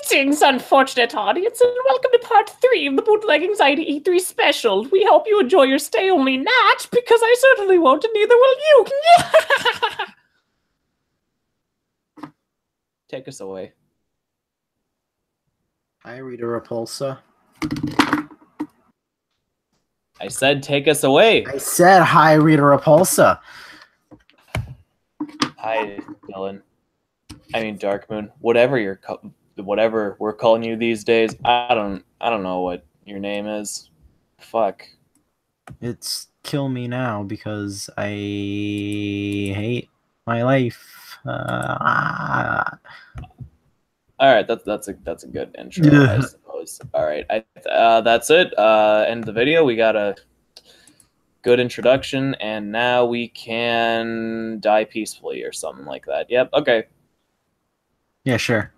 Greetings, unfortunate audience, and welcome to part 3 of the Bootleg Anxiety E3 special. We hope you enjoy your stay, only not, because I certainly won't, and neither will you. Take us away. Hi, Rita Repulsa. I said take us away. I said hi, Rita Repulsa. Hi, Dylan. I mean, Darkmoon. Whatever we're calling you these days. I don't know what your name is. Fuck. It's kill me now because I hate my life. All right, that's a good intro, Yeah. I suppose. All right, that's it. End the video. We got a good introduction, and now we can die peacefully or something like that. Yep. Okay. Yeah, sure.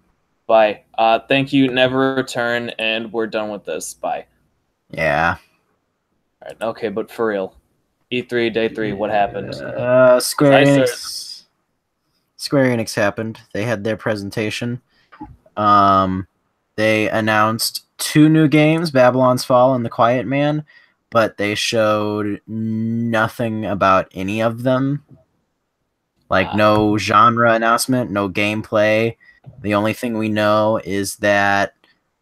Bye. Thank you. Never return, and we're done with this. Bye. Yeah. All right. Okay, but for real, E3 Day 3. What happened? Square Enix happened. They had their presentation. They announced 2 new games, Babylon's Fall and The Quiet Man, but they showed nothing about any of them. Like, no genre announcement, no gameplay. The only thing we know is that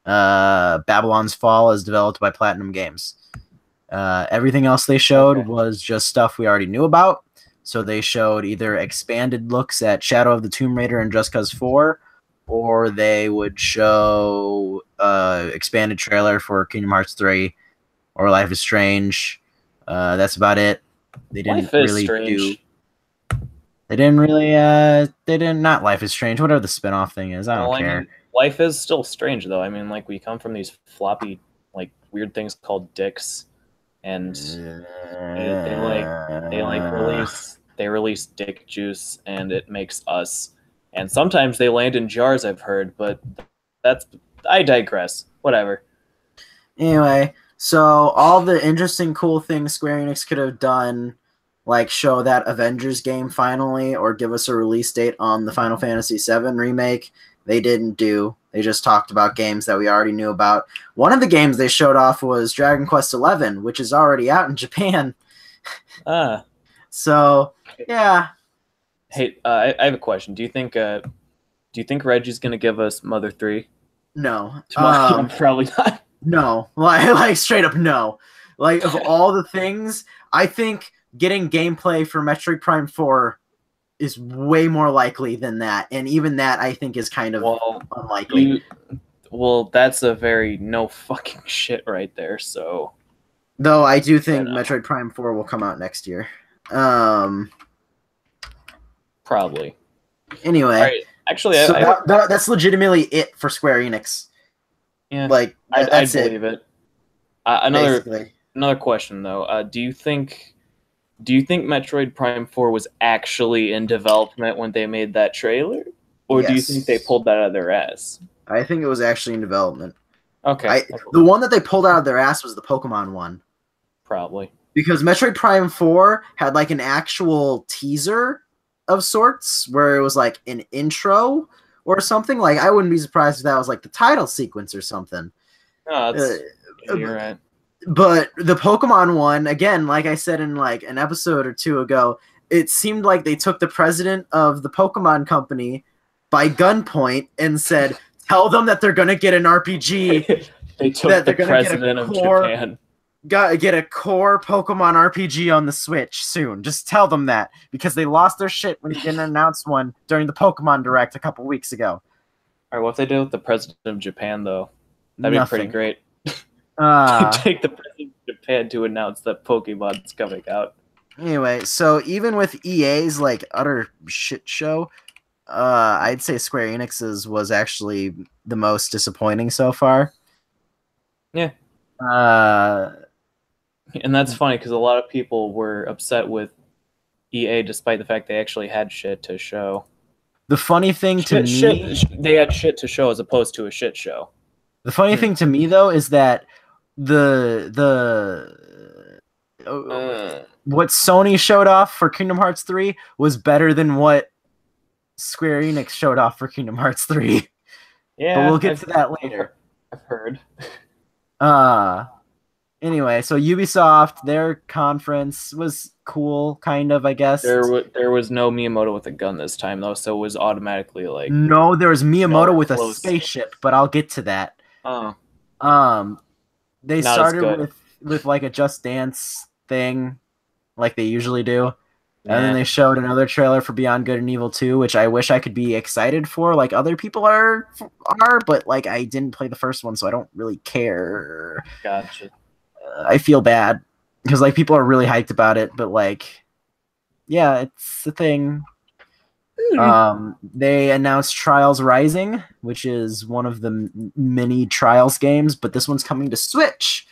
Babylon's Fall is developed by Platinum Games. Everything else they showed was just stuff we already knew about. So they showed either expanded looks at Shadow of the Tomb Raider and Just Cause 4, or they would show expanded trailer for Kingdom Hearts 3 or Life is Strange. That's about it. They didn't really do. They didn't really. They didn't. Not Life is Strange. Whatever the spin-off thing is, I don't care. I mean, life is still strange, though. I mean, like, we come from these floppy, like, weird things called dicks, and they release dick juice, and it makes us. And sometimes they land in jars, I've heard, but I digress. Whatever. Anyway, so all the interesting, cool things Square Enix could have done, like show that Avengers game finally, or give us a release date on the Final Fantasy VII remake, they didn't do. They just talked about games that we already knew about. One of the games they showed off was Dragon Quest XI, which is already out in Japan. So, yeah. Hey, I have a question. Do you think Reggie's gonna give us Mother 3? No. Probably not. No. Like straight up no. Like, of all the things, I think getting gameplay for Metroid Prime 4 is way more likely than that, and even that I think is kind of unlikely. That's a very no fucking shit right there. So, though I do think Metroid Prime 4 will come out next year. Probably. Anyway, all right. Actually, so that's legitimately it for Square Enix. Yeah, like I believe it. Another question though. Do you think Metroid Prime 4 was actually in development when they made that trailer? Or do you think they pulled that out of their ass? I think it was actually in development. Okay. The one that they pulled out of their ass was the Pokemon one. Probably. Because Metroid Prime 4 had like an actual teaser of sorts where it was like an intro or something. Like, I wouldn't be surprised if that was like the title sequence or something. No, you're right. But the Pokemon one, again, like I said in like an episode or 2 ago, it seemed like they took the president of the Pokemon company by gunpoint and said, tell them that they're going to get an RPG. They took the president of Japan. Gotta get a core Pokemon RPG on the Switch soon. Just tell them that, because they lost their shit when they didn't announce one during the Pokemon Direct a couple weeks ago. All right, what if they did with the president of Japan, though? That'd be pretty great. Take the president of Japan to announce that Pokemon's coming out. Anyway, so even with EA's like utter shit show, I'd say Square Enix's was actually the most disappointing so far. Yeah. And that's funny because a lot of people were upset with EA despite the fact they actually had shit to show. The funny thing to me... They had shit to show as opposed to a shit show. The funny thing to me, though, is that what Sony showed off for Kingdom Hearts 3 was better than what Square Enix showed off for Kingdom Hearts 3. but we'll Yeah, get to that later. I've heard. Uh anyway, so Ubisoft, their conference was cool, kind of, I guess. There was no Miyamoto with a gun this time though, so it was automatically like No, there was Miyamoto nowhere with a close. spaceship, but I'll get to that. Oh, Um, they not as started good. with like a Just Dance thing, like they usually do, and then Yeah, they showed another trailer for Beyond Good and Evil 2, which I wish I could be excited for, like other people are, but like I didn't play the first one, so I don't really care. gotcha. I feel bad because like people are really hyped about it, but like, yeah, it's the thing. They announced Trials Rising, which is one of the mini Trials games, but this one's coming to Switch,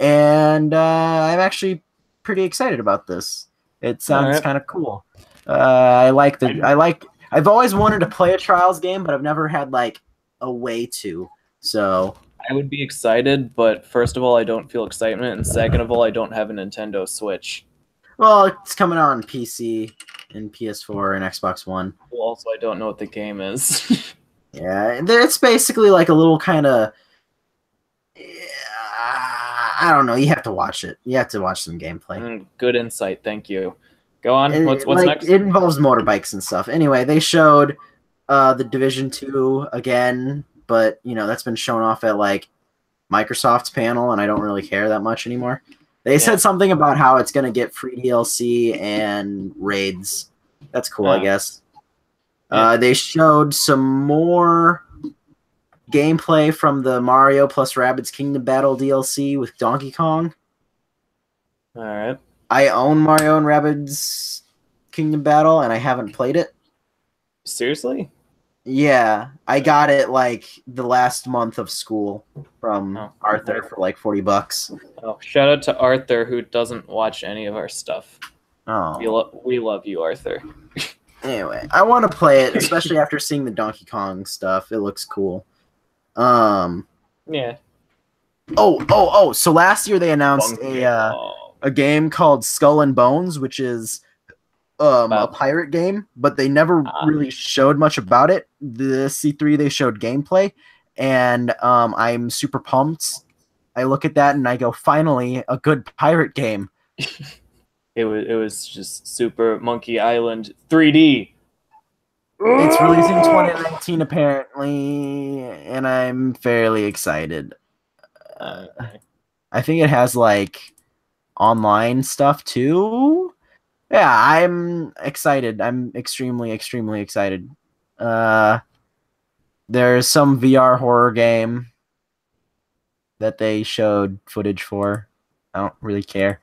and I'm actually pretty excited about this. It All sounds right. kind of cool. I've always wanted to play a Trials game, but I've never had like a way to. So I would be excited, but first of all, I don't feel excitement, and second of all, I don't have a Nintendo Switch. well, it's coming out on PC and PS4 and Xbox One. Well, also, I don't know what the game is. Yeah, it's basically like a little kind of. I don't know. You have to watch it. You have to watch some gameplay. Good insight, thank you. Go on. What's Like, next? it involves motorbikes and stuff. Anyway, they showed the Division 2 again, but you know that's been shown off at like Microsoft's panel, and I don't really care that much anymore. They said something about how it's gonna get free DLC and raids. That's cool, I guess. Yeah. They showed some more gameplay from the Mario plus Rabbids Kingdom Battle DLC with Donkey Kong. All right. I own Mario and Rabbids Kingdom Battle, and I haven't played it. Seriously? Yeah, I got it like the last month of school from Arthur for like $40. Oh, shout out to Arthur who doesn't watch any of our stuff. Oh, We love you, Arthur. Anyway, I want to play it, especially after seeing the Donkey Kong stuff. It looks cool. Yeah. Oh. So last year they announced a game called Skull and Bones, which is a pirate game, but they never really showed much about it. The C3 they showed gameplay, and I'm super pumped. I look at that and I go, finally, a good pirate game. It was just Super Monkey Island 3D. It's releasing 2019 apparently, and I'm fairly excited. I think it has like online stuff too. Yeah, I'm excited. I'm extremely, extremely excited. There's some VR horror game that they showed footage for. I don't really care.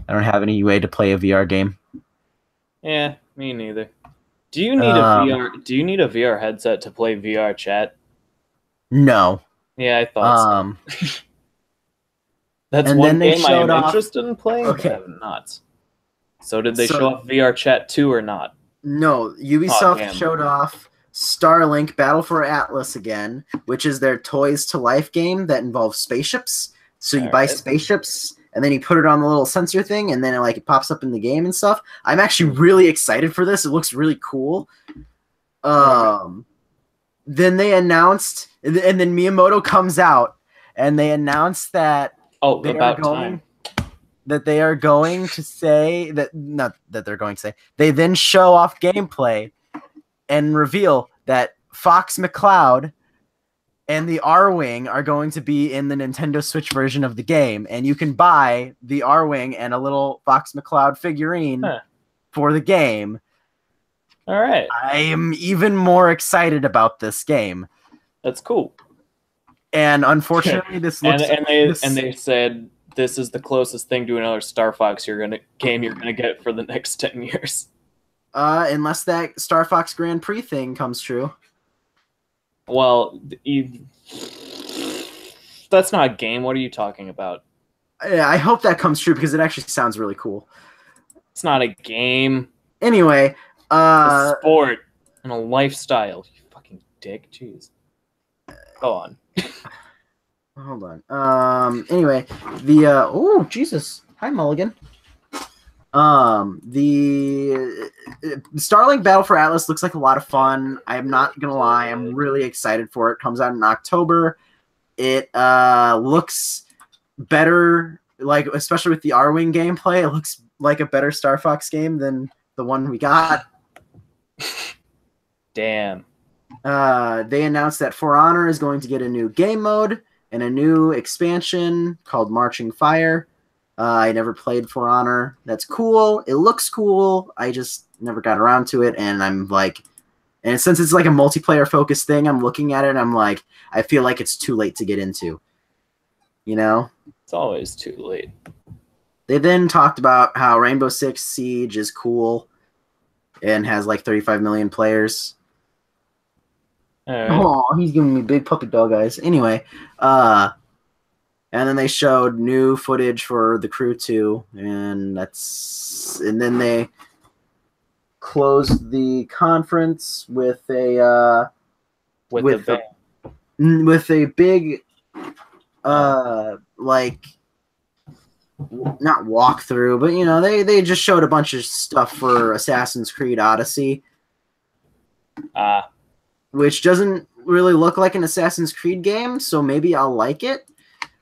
I don't have any way to play a VR game. Yeah, me neither. Do you need a VR headset to play VR chat? No. Yeah, I thought so. That's and one then they game I am showed interested in playing, but I am not. So did they show off VR chat 2 or not? No, Ubisoft showed off Starlink Battle for Atlas again, which is their Toys to Life game that involves spaceships. So you buy spaceships, and then you put it on the little sensor thing, and then it pops up in the game and stuff. I'm actually really excited for this. It looks really cool. Then they announced, and then Miyamoto comes out, and they announced that that they are going to say that, not that they're going to say, they then show off gameplay and reveal that Fox McCloud and the R-Wing are going to be in the Nintendo Switch version of the game, and you can buy the R-Wing and a little Fox McCloud figurine for the game. All right. I am even more excited about this game. That's cool. And unfortunately, this looks... And they said this is the closest thing to another Star Fox game you're gonna get for the next 10 years. Unless that Star Fox Grand Prix thing comes true. Well, that's not a game. What are you talking about? I hope that comes true because it actually sounds really cool. It's not a game. Anyway, it's a sport and a lifestyle. You fucking dick. Jeez. Go on. Hold on. Anyway, the oh Jesus. Hi, Mulligan. The Starlink Battle for Atlas looks like a lot of fun. I'm not gonna lie, I'm really excited for it. Comes out in October. It looks better, like especially with the R-Wing gameplay. It looks like a better Star Fox game than the one we got. Damn. They announced that For Honor is going to get a new game mode and a new expansion called Marching Fire. I never played For Honor. That's cool. It looks cool. I just never got around to it, and I'm like, and since it's like a multiplayer focused thing, I'm looking at it and I'm like, I feel like it's too late to get into. You know? It's always too late. They then talked about how Rainbow Six Siege is cool and has like 35 million players. Right. Oh, he's giving me big puppy dog eyes. Anyway, and then they showed new footage for The Crew 2, and then they closed the conference with a big like not walkthrough, but you know, they just showed a bunch of stuff for Assassin's Creed Odyssey. Which doesn't really look like an Assassin's Creed game, so maybe I'll like it.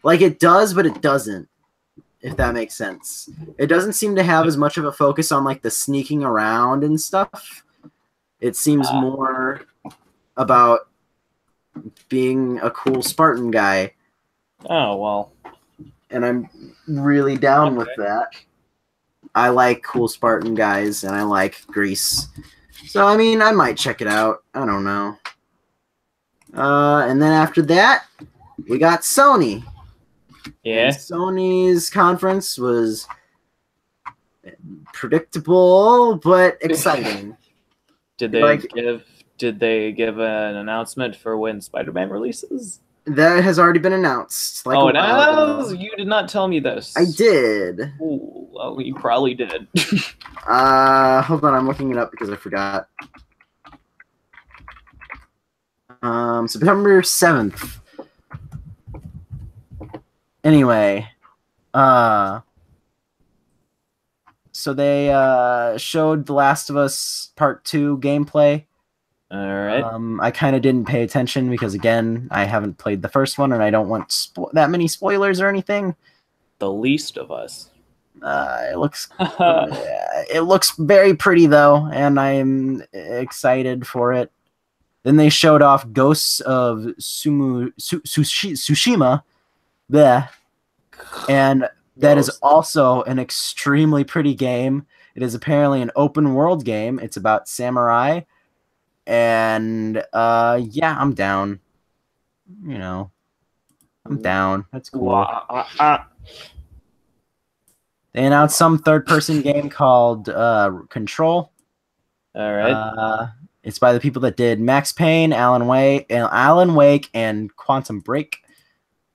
Like it does, but it doesn't, if that makes sense. It doesn't seem to have as much of a focus on like the sneaking around and stuff. It seems more about being a cool Spartan guy. Oh, well. And I'm really down with that. I like cool Spartan guys, and I like Greece. So, I mean, I might check it out. I don't know. And then after that, we got Sony. Yeah. And Sony's conference was predictable, but exciting. Did they give an announcement for when Spider-Man releases? That has already been announced. Like oh, no! You did not tell me this. I did. Ooh, well, you probably did. Hold on, I'm looking it up because I forgot. September 7th. Anyway, so they showed The Last of Us Part 2 gameplay. All right. I kind of didn't pay attention because, again, I haven't played the first one, and I don't want that many spoilers or anything. The least of us. It looks very pretty, though, and I'm excited for it. Then they showed off Ghosts of Tsushima. Bleh. And that is also an extremely pretty game. It is apparently an open world game. It's about samurai. And yeah, I'm down. You know, I'm down. That's cool. They announced some third-person game called Control. All right. It's by the people that did Max Payne, Alan Wake, and Quantum Break.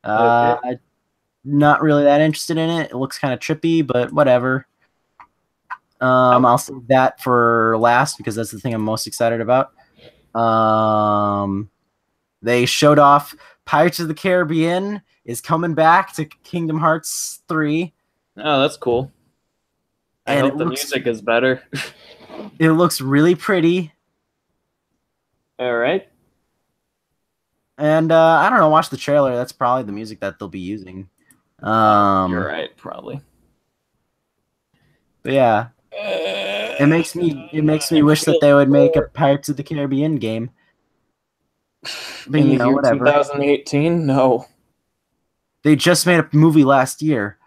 Okay. Not really that interested in it. It looks kind of trippy, but whatever. I'll save that for last because that's the thing I'm most excited about. They showed off Pirates of the Caribbean is coming back to Kingdom Hearts 3. Oh, that's cool. I hope the music is better. It looks really pretty. All right. And I don't know, watch the trailer. That's probably the music that they'll be using. You're right, probably. But yeah. It makes me wish that they would make a Pirates of the Caribbean game. But in you the know, year whatever. 2018? No. They just made a movie last year.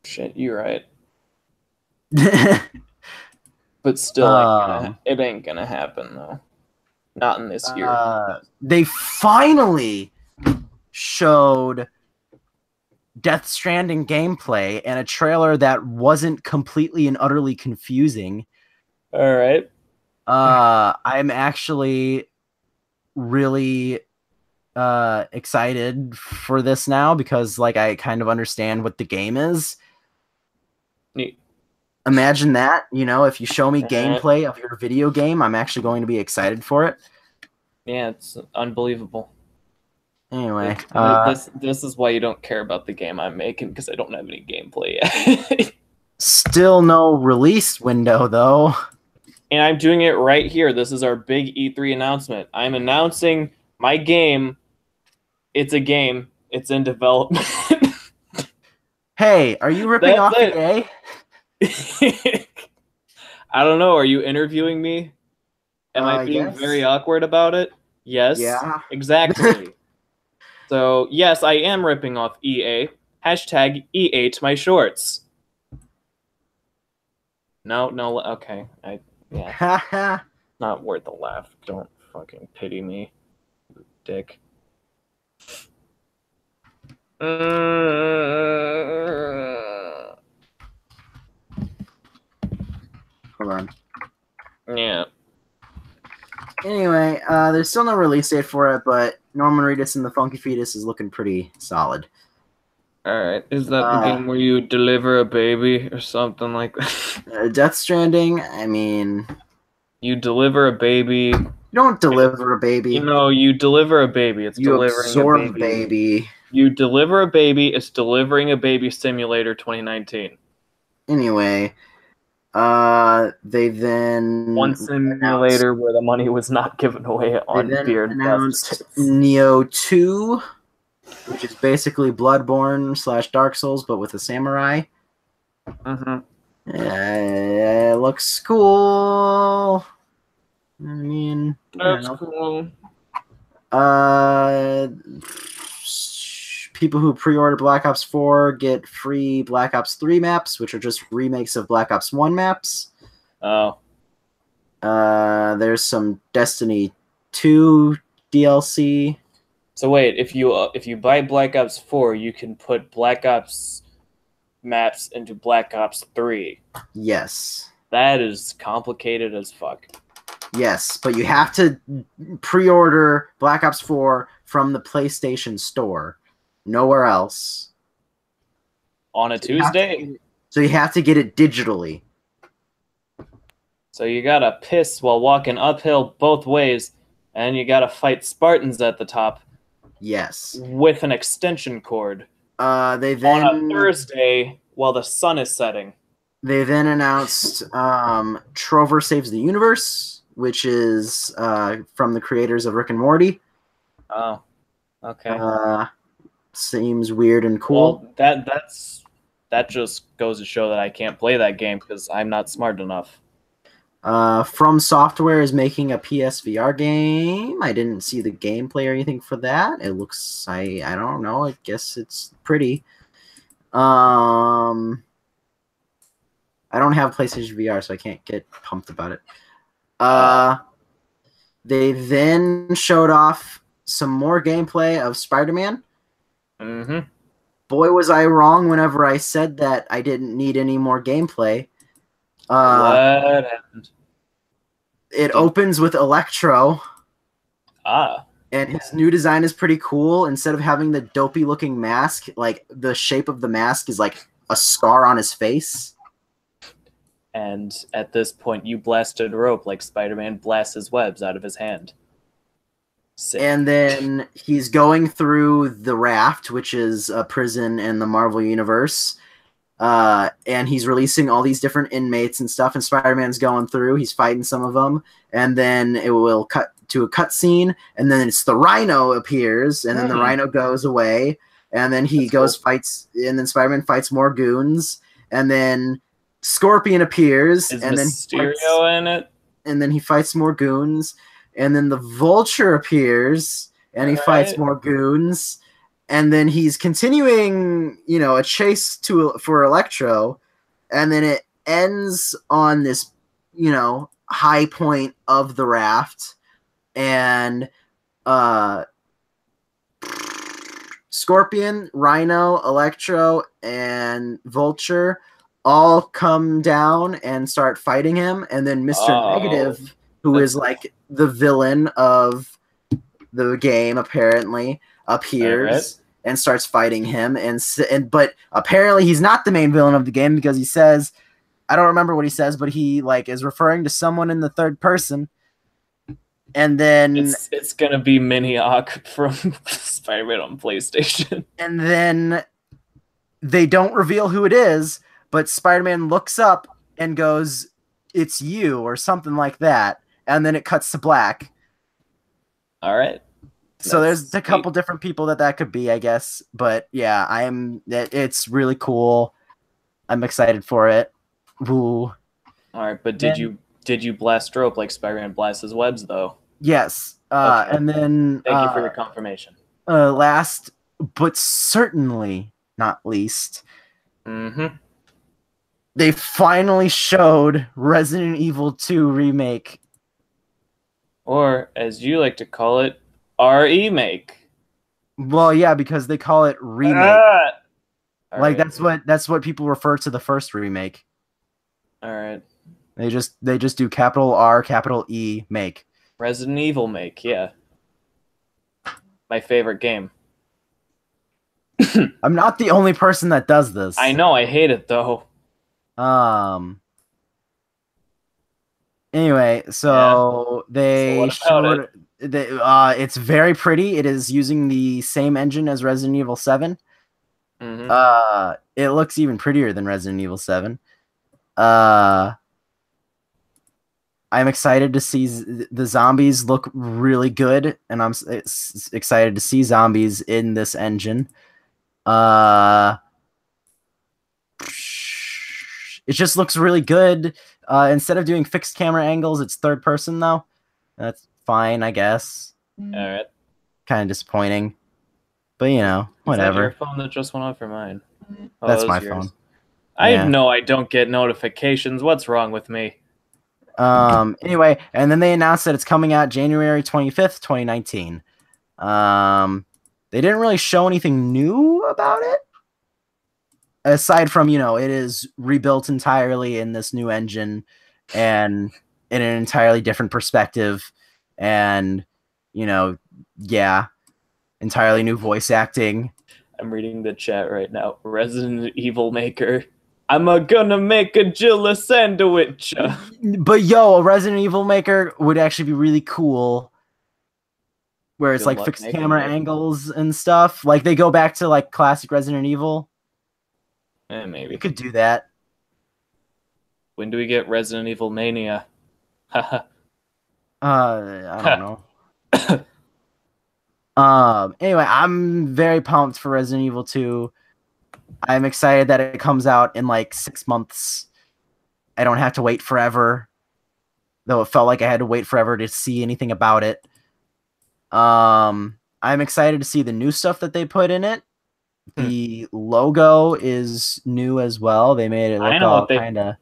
Shit, you're right. But still, it ain't gonna happen though. Not in this year. They finally showed Death Stranding gameplay and a trailer that wasn't completely and utterly confusing. All right. I'm actually really excited for this now because like I kind of understand what the game is. Neat. Imagine that, you know, if you show me gameplay of your video game, I'm actually going to be excited for it. Yeah, it's unbelievable. Anyway, this is why you don't care about the game I'm making because I don't have any gameplay yet. Still no release window, though. And I'm doing it right here. This is our big E3 announcement. I'm announcing my game. It's a game. It's in development. Hey, are you ripping That's off it. EA? I don't know. Are you interviewing me? Am I being very Yes. awkward about it? Yes, Yeah. exactly. So, yes, I am ripping off EA. Hashtag E8 my shorts. No, no, okay. Yeah, Haha. not worth a laugh. Don't fucking pity me, dick. Hold on. Yeah. Anyway, there's still no release date for it, but Norman Reedus and the Funky Fetus is looking pretty solid. Alright. Is that the game where you deliver a baby or something like that? Death Stranding, I mean... You deliver a baby. You don't deliver a baby. You know, you deliver a baby. It's You delivering a absorb baby. You deliver a baby. It's delivering a baby simulator 2019. Anyway, they then... One simulator where the money was not given away on beer and announced Neo 2, which is basically Bloodborne / Dark Souls, but with a samurai. It looks cool. I mean, that's cool. People who pre-order Black Ops 4 get free Black Ops 3 maps, which are just remakes of Black Ops 1 maps. Oh. There's some Destiny 2 DLC. So wait, if you buy Black Ops 4, you can put Black Ops maps into Black Ops 3. Yes. That is complicated as fuck. Yes, but you have to pre-order Black Ops 4 from the PlayStation Store. Nowhere else. On a Tuesday? So you have to get it digitally. So you gotta piss while walking uphill both ways, and you gotta fight Spartans at the top. Yes. With an extension cord. They then... On a Thursday while the sun is setting. They then announced Trover Saves the Universe, which is from the creators of Rick and Morty. Oh, okay. Seems weird and cool. Well, that just goes to show that I can't play that game because I'm not smart enough. From Software is making a PSVR game. I didn't see the gameplay or anything for that. It looks, I don't know. I guess it's pretty. I don't have PlayStation VR, so I can't get pumped about it. They then showed off some more gameplay of Spider-Man. Boy, was I wrong whenever I said that I didn't need any more gameplay. What happened? It opens with Electro. And his new design is pretty cool. Instead of having the dopey-looking mask, like, the shape of the mask is like a scar on his face. And at this point, you blasted rope like Spider-Man blasts his webs out of his hand. Sick. And then he's going through the Raft, which is a prison in the Marvel Universe. And he's releasing all these different inmates and stuff, and Spider-Man's going through. He's fighting some of them, and then it will cut to a cutscene, and then it's the Rhino appears, and then the Rhino goes away, and then he fights, and then Spider-Man fights more goons, and then Scorpion appears, and then Mysterio in it, and then he fights more goons, and then the Vulture appears, and he fights more goons. And then he's continuing, you know, a chase for Electro, and then it ends on this, you know, high point of the raft, and Scorpion, Rhino, Electro, and Vulture all come down and start fighting him, and then Mr. Negative, who is like the villain of the game apparently, appears and starts fighting him, but apparently he's not the main villain of the game, because he says, I don't remember what he says, but he like is referring to someone in the third person, and then it's gonna be Miniok from Spider-Man on PlayStation, and then they don't reveal who it is, but Spider-Man looks up and goes, "It's you," or something like that, and then it cuts to black. All right. So That's there's a couple sweet. different people that could be, I guess. But yeah, it's really cool. I'm excited for it. Ooh. All right, but Then did you blast rope like Spider-Man blasts his webs though? yes. Okay. And then Thank you for your confirmation. last but certainly not least, Mm-hmm. they finally showed Resident Evil 2 remake. Or as you like to call it, RE make. Well, yeah, because they call it remake. Ah! All Like right. that's what people refer to the first remake. All right. They just do capital R, capital E, make. Resident Evil make, yeah. My favorite game. I'm not the only person that does this. I know, I hate it though. Um. Anyway, Yeah. so So they what about it? showed it's very pretty. It is using the same engine as Resident Evil 7. Mm-hmm. It looks even prettier than Resident Evil 7. Uh I'm excited to see the zombies look really good, and I'm excited to see zombies in this engine. Uh, it just looks really good. Instead of doing fixed camera angles, it's third person though. That's fine, I guess. All right. Kind of disappointing, but you know, Is that your whatever. phone that just went off or mine? Oh, that That's was my phone. yours. I Yeah. know I don't get notifications. What's wrong with me? Anyway, and then they announced that it's coming out January 25th, 2019. They didn't really show anything new about it. Aside from, it is rebuilt entirely in this new engine and in an entirely different perspective. And, yeah, entirely new voice acting. I'm reading the chat right now. Resident Evil maker. I'm a gonna make a Jilla sandwich. But yo, a Resident Evil maker would actually be really cool. Where it's Good like luck fixed making camera it. angles and stuff. Like they go back to like classic Resident Evil. Maybe. You could do that. When do we get Resident Evil Mania? Haha. I don't know. Anyway, I'm very pumped for Resident Evil 2. I'm excited that it comes out in like 6 months. I don't have to wait forever. Though it felt like I had to wait forever to see anything about it. I'm excited to see the new stuff that they put in it. The logo is new as well. They made it look all kind of.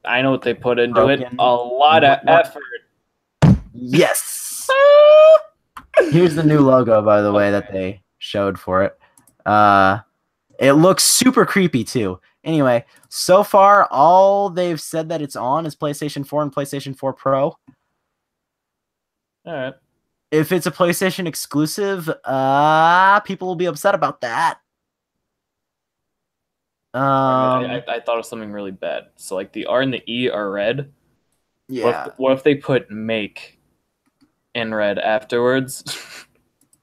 I know what they put into broken. it. A lot of effort. Yes. Here's the new logo, by the way, that they showed for it. It looks super creepy too. Anyway, so far all they've said that it's on is PlayStation 4 and PlayStation 4 Pro. All right. If it's a PlayStation exclusive, people will be upset about that. I thought of something really bad. So like the R and the E are red. Yeah. What if they put make in red afterwards?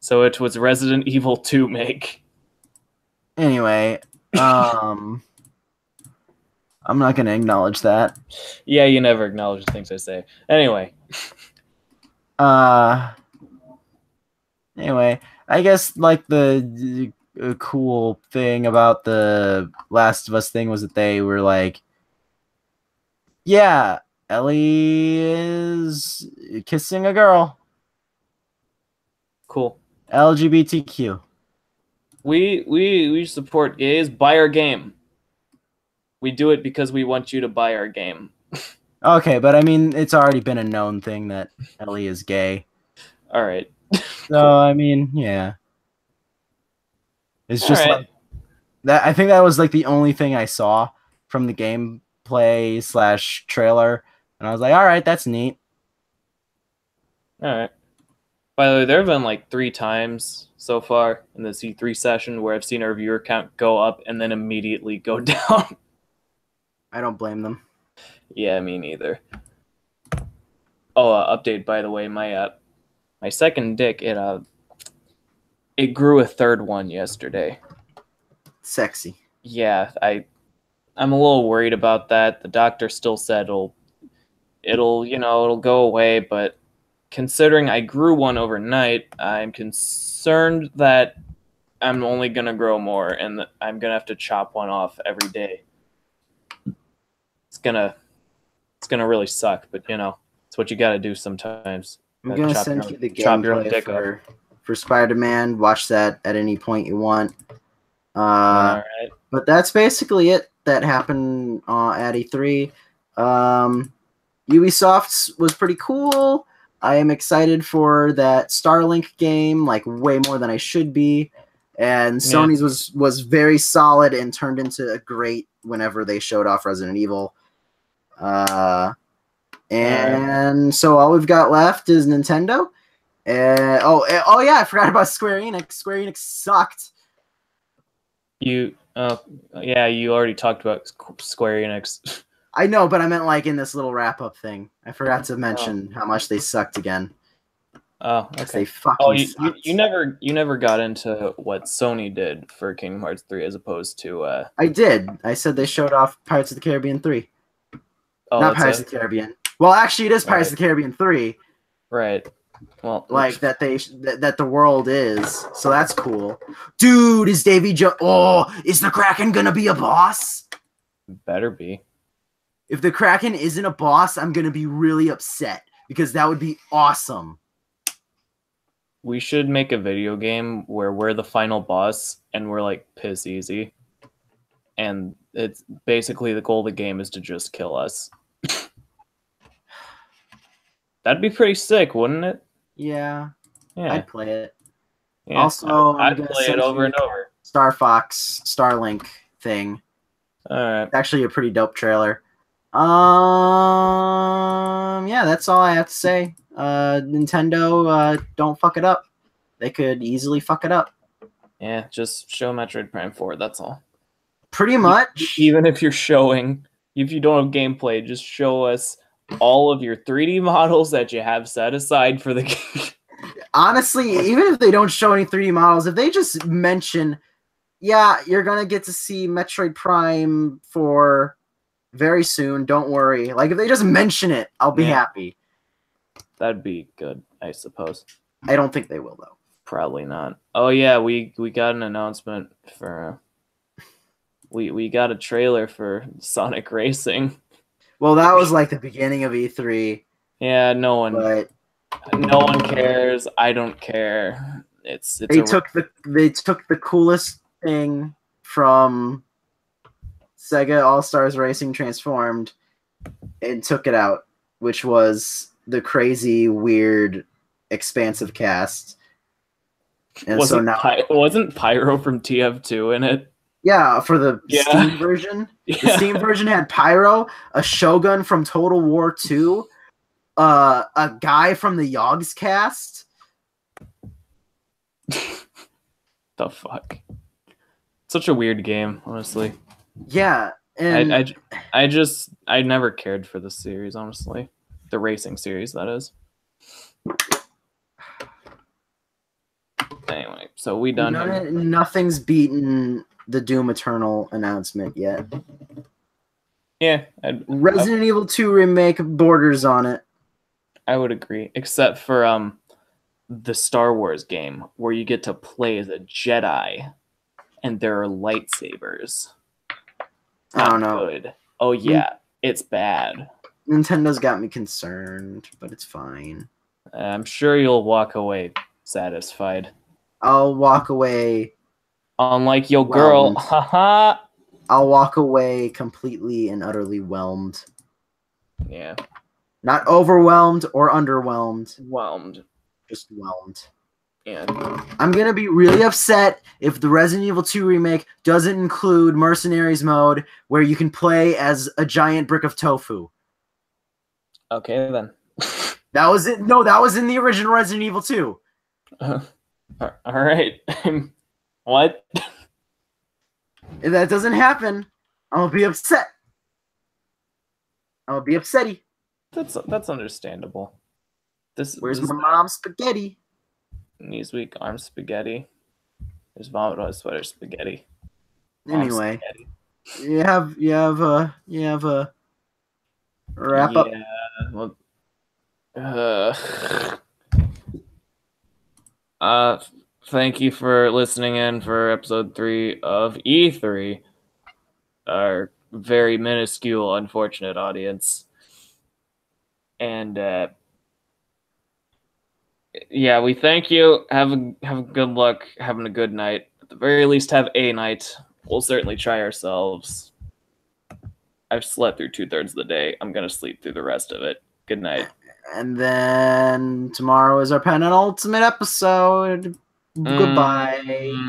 So it was Resident Evil 2 make. Anyway, I'm not gonna acknowledge that. Yeah, you never acknowledge the things I say. Anyway. Anyway, I guess like the cool thing about the Last of Us thing was that they were like, yeah, Ellie is kissing a girl. Cool. LGBTQ. We support gays. Buy our game. We do it because we want you to buy our game. Okay, but I mean, it's already been a known thing that Ellie is gay. All right. So Cool. I mean, yeah, it's just right. like that. I think that was like the only thing I saw from the gameplay / trailer, and I was like, all right, that's neat. All right. By the way, there have been like 3 times so far in the C3 session where I've seen our viewer count go up and then immediately go down. I don't blame them. Yeah, me neither. Oh, update by the way, my second dick it grew a third one yesterday. Sexy. Yeah, I I'm a little worried about that. The doctor still said it'll go away, but considering I grew one overnight, I'm concerned that I'm only gonna grow more, and that I'm gonna have to chop one off every day. It's gonna really suck, but it's what you gotta do sometimes. I'm gonna send you the chop your own gameplay dick off. for Spider-Man. Watch that at any point you want. All right. But that's basically it that happened at E3. Ubisoft's was pretty cool. I am excited for that Starlink game, like way more than I should be. And Sony's was very solid and turned into a great whenever they showed off Resident Evil. And so all we've got left is Nintendo. Oh yeah, I forgot about Square Enix. Square Enix sucked. You already talked about Square Enix. I know, but I meant like in this little wrap-up thing. I forgot to mention how much they sucked again. Oh, okay. They fucking sucked. You never got into what Sony did for Kingdom Hearts 3 as opposed to I did. I said they showed off Pirates of the Caribbean 3. Oh, not Pirates of the Caribbean. Well, actually, it is Pirates of the Caribbean 3. Right. Well, like that the world is. So that's cool. Dude, is Davy Jones? Oh, is the Kraken gonna be a boss? Better be. If the Kraken isn't a boss, I'm gonna be really upset because that would be awesome. We should make a video game where we're the final boss and we're like piss easy. And it's basically the goal of the game is to just kill us. That'd be pretty sick, wouldn't it? Yeah. I'd play it. Yeah, also, I'd play it over and over. Star Fox Starlink thing. All right. Actually, a pretty dope trailer. Yeah, that's all I have to say. Nintendo, don't fuck it up. They could easily fuck it up. Yeah, just show Metroid Prime 4, that's all. Pretty much. Even if you don't have gameplay, just show us all of your 3D models that you have set aside for the game. Honestly, even if they don't show any 3D models, if they just mention, yeah, you're going to get to see Metroid Prime 4 very soon, don't worry. Like, if they just mention it, I'll be happy. That'd be good, I suppose. I don't think they will, though. Probably not. Oh, yeah, we got an announcement for... we got a trailer for Sonic Racing. Well, that was like the beginning of E3. Yeah, no one cares. I don't care. They took the coolest thing from Sega All-Stars Racing Transformed and took it out, which was the crazy, weird, expansive cast. And wasn't Pyro from TF2 in it? Yeah, for the Steam version. Yeah. The Steam version had Pyro, a Shogun from Total War 2, a guy from the Yogs cast. The fuck? Such a weird game, honestly. Yeah, and I never cared for the series, honestly. The racing series, that is. Anyway, so we done here. Nothing's beaten the Doom Eternal announcement yet. Yeah. Resident Evil 2 remake borders on it. I would agree. Except for the Star Wars game where you get to play as a Jedi and there are lightsabers. I don't know. Good. Oh yeah, it's bad. Nintendo's got me concerned, but it's fine. I'm sure you'll walk away satisfied. I'll walk away. Unlike your girl, haha. I'll walk away completely and utterly whelmed. Yeah. Not overwhelmed or underwhelmed. Whelmed. Just whelmed. Yeah. I'm gonna be really upset if the Resident Evil 2 remake doesn't include Mercenaries mode where you can play as a giant brick of tofu. Okay then. That was it. No, that was in the original Resident Evil 2. All right. What? If that doesn't happen, I'll be upset. I'll be upsetty. That's understandable. Where's my mom's spaghetti? Knees weak, arms spaghetti. There's vomit on a sweater spaghetti. Anyway, You have a wrap up. Yeah. Well, uh, uh, thank you for listening in for episode 3 of E3, our very minuscule, unfortunate audience. And yeah, we thank you. Have a good luck, having a good night. At the very least, have a night. We'll certainly try ourselves. I've slept through 2/3 of the day. I'm gonna sleep through the rest of it. Good night. And then tomorrow is our penultimate episode. Goodbye. Mm-hmm.